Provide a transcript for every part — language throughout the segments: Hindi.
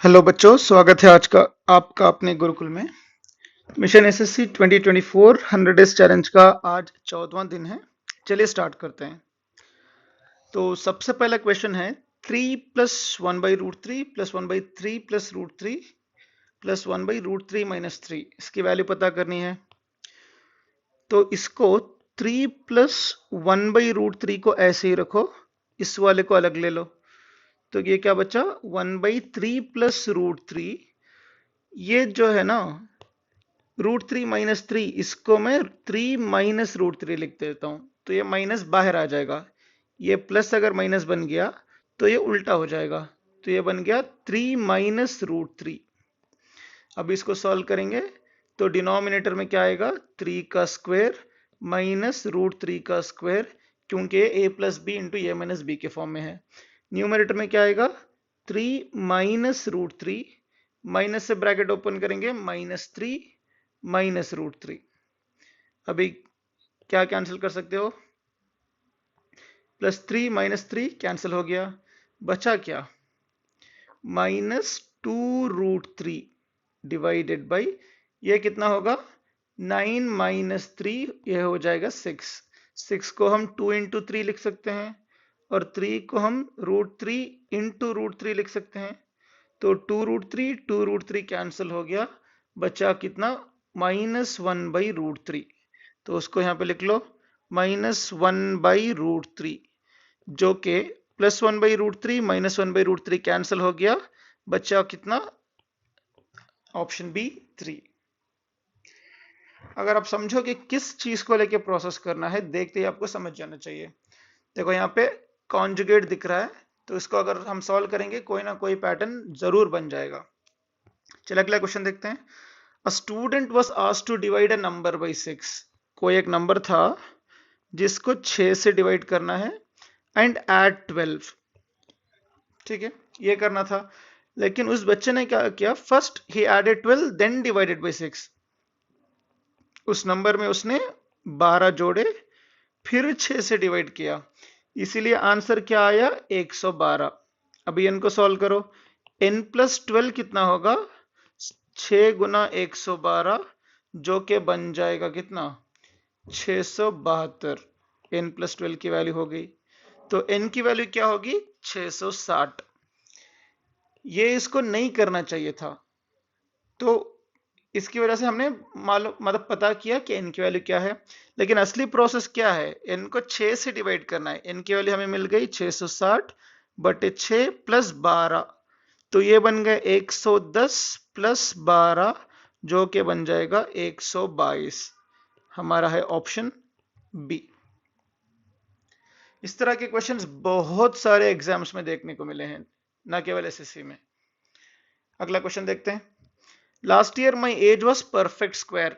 हेलो बच्चों, स्वागत है आज का आपका अपने गुरुकुल में। मिशन एसएससी 2024 100 डेज चैलेंज का आज 14वां दिन है। चलिए स्टार्ट करते हैं। तो सबसे पहला क्वेश्चन है 3 plus 1/√3 plus 1/3 plus √3 plus 1/√3 minus 3, इसकी वैल्यू पता करनी है। तो इसको 3 प्लस 1/√3 को ऐसे ही रखो, इस वाले को अलग ले लो। तो ये क्या बचा, 1/3 प्लस √3। ये जो है ना √3 माइनस 3, इसको मैं 3 माइनस √3 लिख देता हूं, तो ये माइनस बाहर आ जाएगा। ये प्लस अगर माइनस बन गया तो ये उल्टा हो जाएगा, तो ये बन गया 3 माइनस √3। अब इसको सॉल्व करेंगे तो डिनोमिनेटर में क्या आएगा, 3 का स्क्वायर माइनस √3 का स्क्वायर, क्योंकि a plus b into a minus b के फॉर्म में है। न्यूमरेटर में क्या आएगा, 3 माइनस √3, माइनस से ब्रैकेट ओपन करेंगे -3 माइनस √3। अभी क्या कैंसिल कर सकते हो, +3 -3 कैंसिल हो गया, बचा क्या, -2√3 डिवाइडेड बाई ये कितना होगा 9 माइनस 3, ये हो जाएगा 6। 6 को हम 2 इंटू 3 लिख सकते हैं और 3 को हम √3 इंटू √3 लिख सकते हैं। तो 2√3 कैंसिल हो गया, बचा कितना -1/√3। तो उसको यहाँ पे लिख लो -1/√3, जो कि +1/√3 -1/√3 कैंसिल हो गया, बचा कितना, ऑप्शन बी 3। अगर आप समझो कि किस चीज को लेके प्रोसेस करना है, देखते ही आपको समझ जाना चाहिए। देखो यहाँ पे कॉन्जुगेट दिख रहा है, तो इसको अगर हम सॉल्व करेंगे कोई ना कोई पैटर्न जरूर बन जाएगा। चलिए अगला क्वेश्चन देखते हैं। A student was asked to divide a number by 6। कोई एक नंबर था जिसको 6 से डिवाइड करना है एंड ऐड 12। ठीक है, ये करना था, लेकिन उस बच्चे ने क्या किया, फर्स्ट ही एडेड 12 देन डिवाइडेड बाय 6। उस नंबर में उसने 12 जोड़े, फिर 6 से डिवाइड किया, इसीलिए आंसर क्या आया, 112। अभी इनको सॉल्व करो, n प्लस 12 कितना होगा, 6 गुना 112, जो कि बन जाएगा कितना, 672। n प्लस 12 की वैल्यू हो गई, तो n की वैल्यू क्या होगी, 660। ये इसको नहीं करना चाहिए था, तो इसकी वजह से हमने मालूम मतलब पता किया कि n की वैल्यू क्या है। लेकिन असली प्रोसेस क्या है, n को 6 से डिवाइड करना है। n की वैल्यू हमें मिल गई 660 बटे 6 प्लस 12, तो ये बन गए 110 प्लस 12, जो कि बन जाएगा 122। हमारा है ऑप्शन बी। इस तरह के क्वेश्चंस बहुत सारे एग्जाम्स में देखने को मिले हैं, ना केवल एसएससी में। अगला क्वेश्चन देखते हैं। Last year my age was perfect square.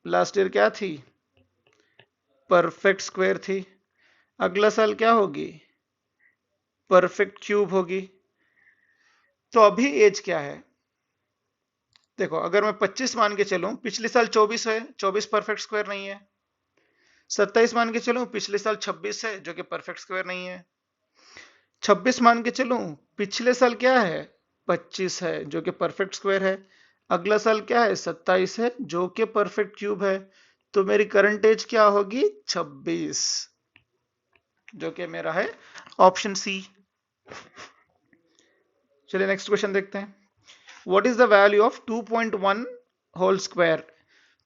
Last year क्या थी, परफेक्ट स्क्वायर थी। अगला साल क्या होगी, परफेक्ट क्यूब होगी। तो अभी एज क्या है, देखो अगर मैं 25 मान के चलूं, पिछले साल 24 है, 24 परफेक्ट स्क्वायर नहीं है। 27 मान के चलूं, पिछले साल 26 है, जो कि परफेक्ट स्क्वायर नहीं है। 26 मान के चलूं, पिछले साल क्या है, 25 है, जो कि परफेक्ट स्क्वायर है। अगला साल क्या है, 27 है, जो कि परफेक्ट क्यूब है। तो मेरी करंट एज क्या होगी, 26, जो कि मेरा है ऑप्शन सी। चलिए नेक्स्ट क्वेश्चन देखते हैं। What is the value of 2.1 whole square.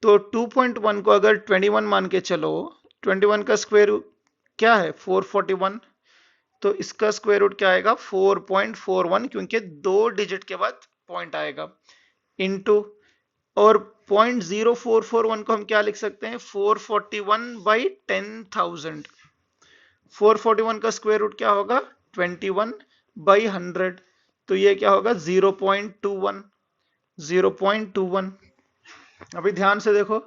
तो 2.1 को अगर 21 मान के चलो, 21 का स्क्वायर क्या है, 441, तो इसका स्क्वायर रूट क्या आएगा, 4.41, क्योंकि 2 डिजिट के बाद पॉइंट आएगा, इनटू, और 0.0441 को हम क्या लिख सकते हैं, 441/10,000। 441 का स्क्वायर रूट क्या होगा, 21/100, तो ये क्या होगा, 0.21। 0.21। अभी ध्यान से देखो,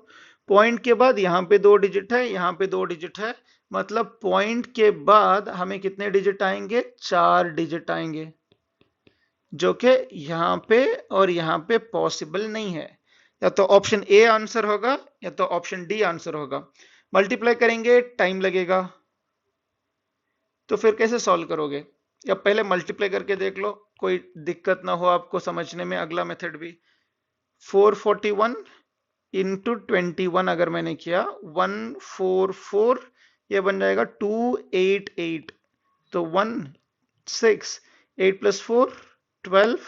पॉइंट के बाद यहां पे 2 डिजिट है, यहां पे 2 डिजिट है, मतलब पॉइंट के बाद हमें कितने डिजिट आएंगे, 4 डिजिट आएंगे, जो कि यहां पे और यहां पे पॉसिबल नहीं है। या तो ऑप्शन ए आंसर होगा या तो ऑप्शन डी आंसर होगा। मल्टीप्लाई करेंगे टाइम लगेगा, तो फिर कैसे सॉल्व करोगे, या पहले मल्टीप्लाई करके देख लो, कोई दिक्कत ना हो आपको समझने में, अगला मेथड भी 441 इंटू 21 अगर मैंने किया 144, ये बन जाएगा 288, तो 1 6 8 प्लस 4 12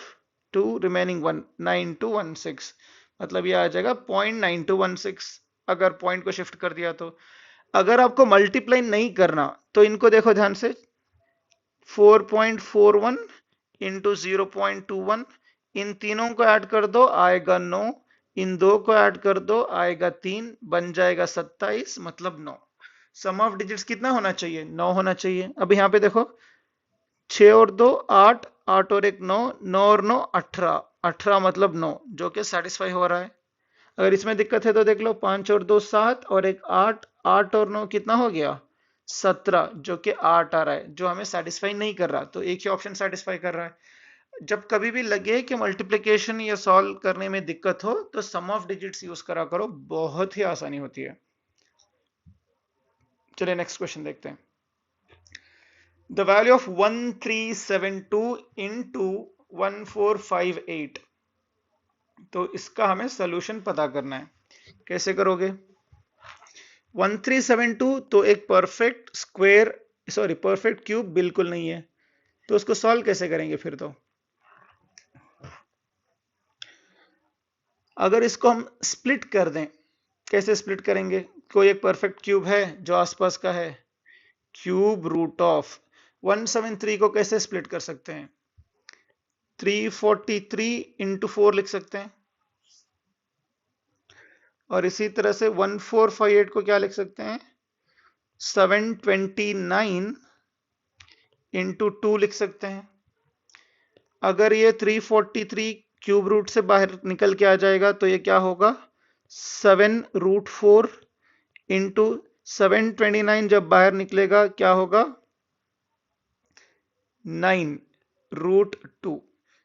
2 रिमेनिंग 1 9216, मतलब ये आ जाएगा 0.9216 अगर पॉइंट को शिफ्ट कर दिया तो। अगर आपको मल्टीप्लाई नहीं करना तो इनको देखो ध्यान से, 4.41 इंटू 0.21, इन तीनों को ऐड कर दो आएगा 9, इन दो को ऐड कर दो आएगा 3, बन जाएगा 27, मतलब 9। सम ऑफ डिजिट्स कितना होना चाहिए? 9 होना चाहिए। अब यहाँ पे देखो 6 और 2 8, 8 और 1 9, 9 और 9 18, 18 मतलब 9, जो कि सेटिस्फाई हो रहा है। अगर इसमें दिक्कत है तो देख लो, 5 और 2 7 और 1 8, 8 और 9 कितना हो गया? 17, जो कि 8 आ रहा है, जो हमें सेटिस्फाई नहीं कर रहा, तो एक ही ऑप्शन सेटिस्फाई कर रहा है। जब कभी भी लगे कि मल्टीप्लिकेशन या सॉल्व करने में दिक्कत हो तो सम ऑफ डिजिट्स यूज करा करो, बहुत ही आसानी होती है। चलिए नेक्स्ट क्वेश्चन देखते हैं। द वैल्यू ऑफ 1372 इंटू 1458, तो इसका हमें सोल्यूशन पता करना है। कैसे करोगे? 1372 तो एक perfect square, sorry perfect cube बिल्कुल नहीं है, तो उसको सॉल्व कैसे करेंगे फिर? तो अगर इसको हम स्प्लिट कर दें, कैसे स्प्लिट करेंगे? कोई एक परफेक्ट क्यूब है जो आसपास का है, क्यूब रूट ऑफ 173 को कैसे स्प्लिट कर सकते हैं? 343 इंटू 4 लिख सकते हैं, और इसी तरह से 1458 को क्या लिख सकते हैं? 729 इंटू 2 लिख सकते हैं। अगर ये 343 क्यूब रूट से बाहर निकल के आ जाएगा तो ये क्या होगा? 7√4 इंटू 729 जब बाहर निकलेगा क्या होगा? 9√2।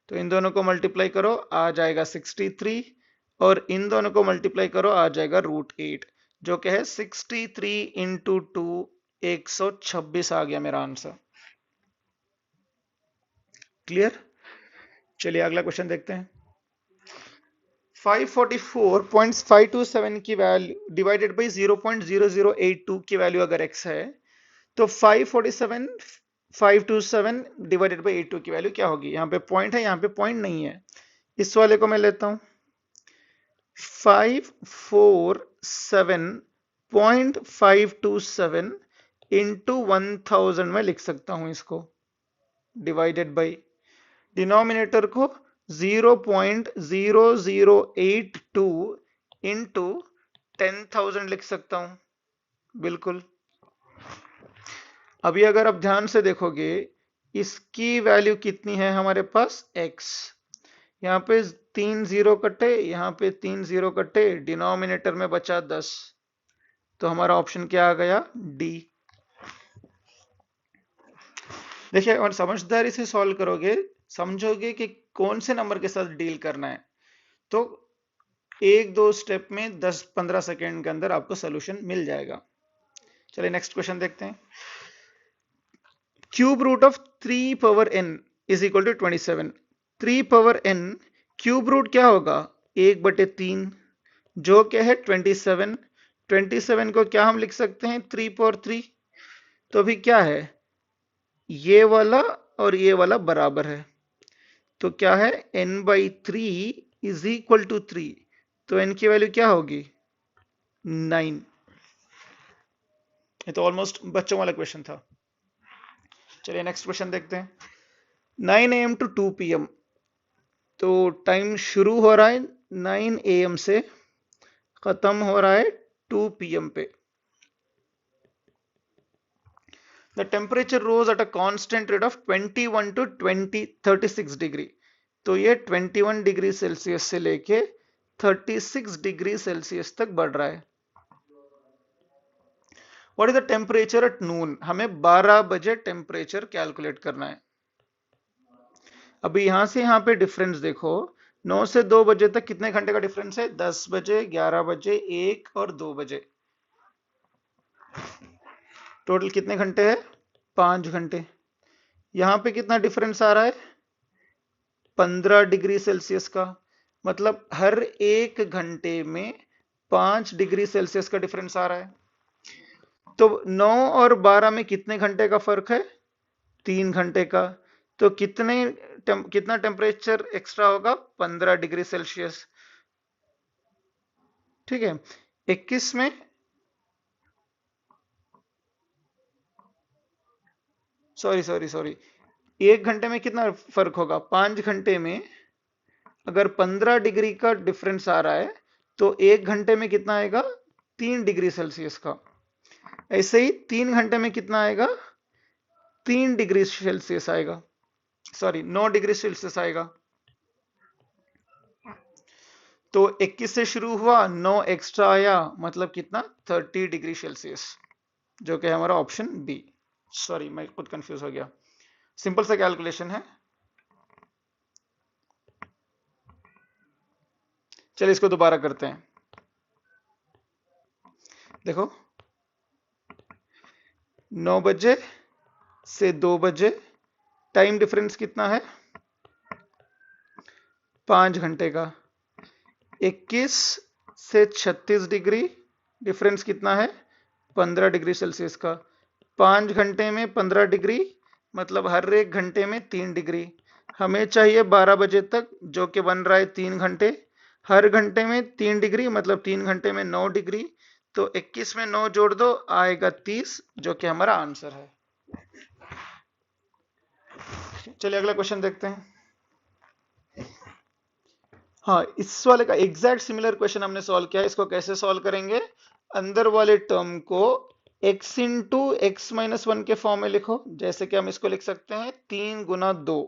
तो इन दोनों को मल्टीप्लाई करो आ जाएगा 63, और इन दोनों को मल्टीप्लाई करो आ जाएगा √8, जो कि है 63 इंटू 2 126 आ गया मेरा आंसर। क्लियर? चलिए अगला क्वेश्चन देखते हैं। 544.527 की वैल्यू डिवाइडेड बाई 0.0082 की वैल्यू अगर x है, तो 547 डिवाइडेड बाई 82 की वैल्यू क्या होगी? यहाँ पे पॉइंट है, यहाँ पे पॉइंट नहीं है। इस वाले को मैं लेता हूं, 547.527 इंटू 1000 में लिख सकता हूं इसको, डिवाइडेड बाई डिनोमिनेटर को 0.0082 इंटू 10,000 लिख सकता हूं, बिल्कुल। अभी अगर आप ध्यान से देखोगे, इसकी वैल्यू कितनी है हमारे पास? x। यहाँ पे 3 0 कटे, यहाँ पे 3 0 कटे, डिनोमिनेटर में बचा 10, तो हमारा ऑप्शन क्या आ गया? डी। देखिए, और समझदारी से सॉल्व करोगे, समझोगे कि कौन से नंबर के साथ डील करना है, तो एक दो स्टेप में 10-15 सेकेंड के अंदर आपको सोल्यूशन मिल जाएगा। चलिए नेक्स्ट क्वेश्चन देखते हैं। Cube root of 3 power n is equal to 27। 3 power n cube root क्या होगा? 1/3, जो क्या है 27। 27 को क्या हम लिख सकते हैं? 3 पावर 3। तो अभी क्या है, ये वाला और ये वाला बराबर है, तो क्या है n/3 इज इक्वल टू 3, तो n की वैल्यू क्या होगी? 9। ये तो ऑलमोस्ट बच्चों वाला क्वेश्चन था। चलिए नेक्स्ट क्वेश्चन देखते हैं। 9 AM टू 2 PM, तो टाइम शुरू हो रहा है 9 AM से, खत्म हो रहा है 2 PM पे। The temperature rose at a constant rate of 21 to 36 degree, तो ये 21 डिग्री सेल्सियस से लेके 36 डिग्री सेल्सियस तक बढ़ रहा है। What is the temperature at noon? हमें 12 बजे टेम्परेचर कैलकुलेट करना है। अभी यहां से यहां पे डिफरेंस देखो, 9 से 2 बजे तक कितने घंटे का डिफरेंस है? 10 बजे, 11 बजे, 1 और 2 बजे, टोटल कितने घंटे हैं? 5 घंटे। यहां पे कितना डिफरेंस आ रहा है? 15 डिग्री सेल्सियस का, मतलब हर 1 घंटे में 5 डिग्री सेल्सियस का डिफरेंस आ रहा है। तो 9 और 12 में कितने घंटे का फर्क है? 3 घंटे का। तो कितना टेम्परेचर एक्स्ट्रा होगा? 15 डिग्री सेल्सियस। ठीक है। 21 में सॉरी 1 घंटे में कितना फर्क होगा? 5 घंटे में अगर 15 डिग्री का डिफरेंस आ रहा है तो 1 घंटे में कितना आएगा? 3 डिग्री सेल्सियस का। ऐसे ही 3 घंटे में कितना आएगा? 3 डिग्री सेल्सियस आएगा, सॉरी 9 डिग्री सेल्सियस आएगा। तो 21 से शुरू हुआ, 9 एक्स्ट्रा आया, मतलब कितना? 30 डिग्री सेल्सियस, जो कि हमारा ऑप्शन बी। सॉरी मैं खुद कंफ्यूज हो गया। सिंपल सा कैलकुलेशन है। चलिए इसको दोबारा करते हैं। देखो 9 बजे से 2 बजे टाइम डिफरेंस कितना है? 5 घंटे का। 21 से 36 डिग्री डिफरेंस कितना है? 15 डिग्री सेल्सियस का। 5 घंटे में 15 डिग्री, मतलब हर 1 घंटे में 3 डिग्री। हमें चाहिए 12 बजे तक, जो कि बन रहा है 3 घंटे। हर घंटे में 3 डिग्री, मतलब 3 घंटे में 9 डिग्री। तो 21 में 9 जोड़ दो, आएगा 30, जो कि हमारा आंसर है। चलिए अगला क्वेश्चन देखते हैं। हाँ, इस वाले का एग्जैक्ट सिमिलर क्वेश्चन हमने सॉल्व किया है। इसको कैसे सॉल्व करेंगे? अंदर वाले टर्म को x इंटू एक्स माइनस 1 के फॉर्म में लिखो। जैसे कि हम इसको लिख सकते हैं 3 गुना 2।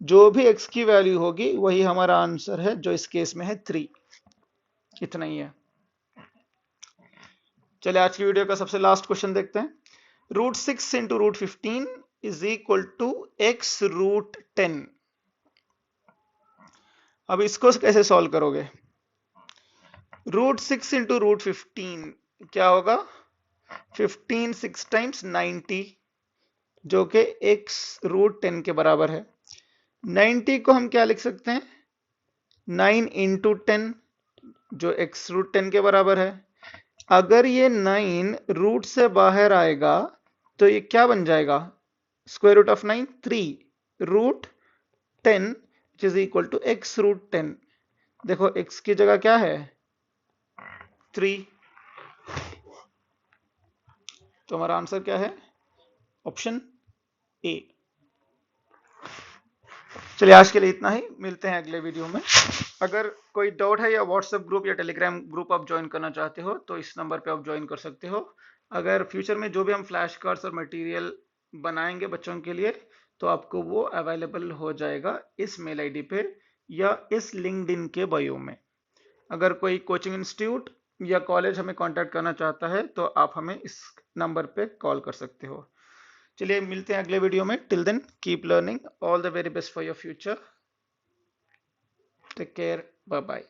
जो भी x की वैल्यू होगी वही हमारा आंसर है, जो इस केस में है 3। इतना ही है। चलिए आज की वीडियो का सबसे लास्ट क्वेश्चन देखते हैं। √6 into √15 is equal to x √10। अब इसको कैसे सॉल्व करोगे? √6 इंटू √15 क्या होगा? 15 6 टाइम्स 90, जो कि x √10 के बराबर है। 90 को हम क्या लिख सकते हैं? 9 इंटू 10, जो x √10 के बराबर है। अगर ये 9 रूट से बाहर आएगा तो ये क्या बन जाएगा? Square root of 9 3 √10 is equal to x √10। देखो x की जगह क्या है? 3। तो हमारा आंसर क्या है? Option A. चलिए आज के लिए इतना ही, मिलते हैं अगले वीडियो में। अगर कोई डाउट है या व्हाट्सएप ग्रुप या टेलीग्राम ग्रुप आप ज्वाइन करना चाहते हो तो इस नंबर पे आप ज्वाइन कर सकते हो। अगर फ्यूचर में जो भी हम फ्लैश कार्ड्स और मटेरियल बनाएंगे बच्चों के लिए तो आपको वो अवेलेबल हो जाएगा इस मेल आईडी पे या इस लिंक्डइन के बायो में। अगर कोई कोचिंग इंस्टीट्यूट या कॉलेज हमें कांटेक्ट करना चाहता है तो आप हमें इस नंबर पे कॉल कर सकते हो। चलिए मिलते हैं अगले वीडियो में। Till then keep learning, all the very best for your future. Take care, bye bye.